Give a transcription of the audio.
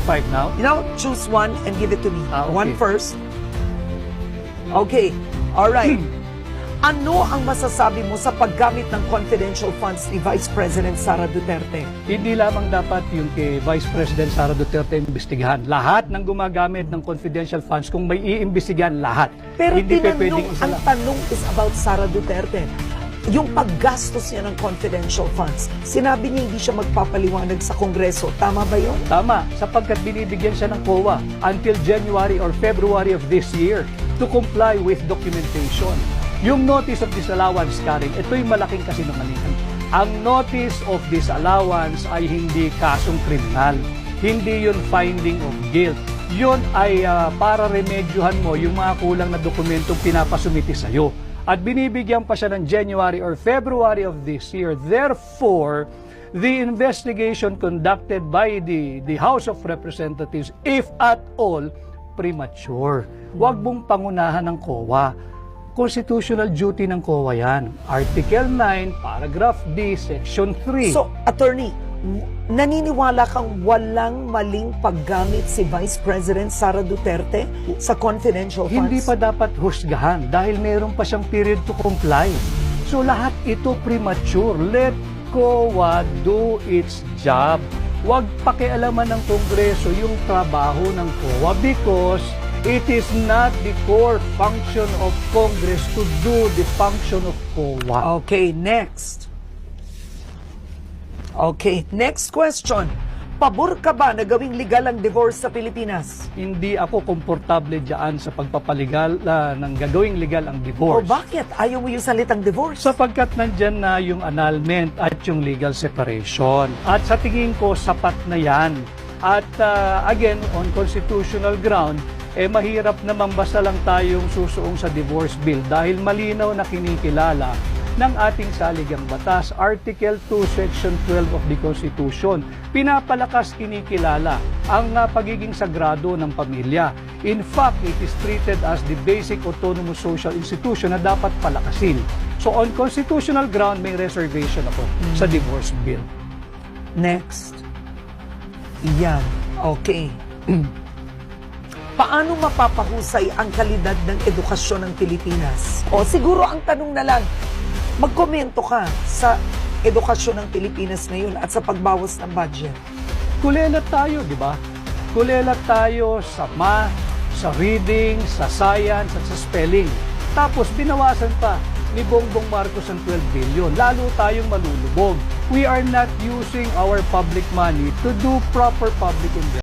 5 now? Now, choose one and give it to me. Okay. One first. Okay. All right. Ano ang masasabi mo sa paggamit ng confidential funds ni Vice President Sara Duterte? Hindi lamang dapat yung kay Vice President Sara Duterte imbestigahan. Lahat ng gumagamit ng confidential funds, kung may iimbestigahan, lahat. Pero hindi tinanong, isa ang lang. tanong is about Sara Duterte. Yung paggastos niya ng confidential funds, sinabi niya hindi siya magpapaliwanag sa Kongreso. Tama ba yun? Tama, sapagkat binibigyan siya ng COA until January or February of this year to comply with documentation. Yung notice of disallowance, Karen, ito'y malaking kasinungalingan. Ang notice of disallowance ay hindi kasong kriminal. Hindi yun finding of guilt. Yun ay para remedyohan mo yung mga kulang na dokumentong pinapasumiti sa'yo. At binibigyan pa siya ng January or February of this year. Therefore, the investigation conducted by the House of Representatives, if at all, premature. Huwag mong pangunahan ng COA. Constitutional duty ng COA yan. Article 9, Paragraph D, Section 3. So, attorney, naniniwala kang walang maling paggamit si Vice President Sara Duterte sa confidential funds? Hindi pa dapat husgahan dahil meron pa siyang period to comply. So lahat ito premature. Let COA do its job. Huwag pakialaman ng Kongreso yung trabaho ng COA because it is not the core function of Congress to do the function of COA. Okay, next. Okay, next question. Pabor ka ba na gawing legal ang divorce sa Pilipinas? Hindi ako komportable dyan sa pagpapaligal ng gagawing legal ang O divorce. bakit? Ayaw mo yung salitang divorce? Sapagkat nandyan na yung annulment at yung legal separation. At sa tingin ko, sapat na yan. At again, on constitutional ground, mahirap naman basta lang tayong susuong sa divorce bill dahil malinaw na kinikilala ng ating saligang batas, Article 2, Section 12 of the Constitution. Pinapalakas kinikilala ang pagiging sagrado ng pamilya. In fact, it is treated as the basic autonomous social institution na dapat palakasin. So on constitutional ground, may reservation ako sa divorce bill. Next. Yan. Okay. Paano mapapahusay ang kalidad ng edukasyon ng Pilipinas? O siguro ang tanong na lang, magkomento ka sa edukasyon ng Pilipinas ngayon at sa pagbawas ng budget. Kulelat tayo, di ba? Kulelat tayo sa math, sa reading, sa science, at sa spelling. Tapos binawasan pa ni Bongbong Marcos ang 12 billion. Lalo tayong malulubog. We are not using our public money to do proper public investment.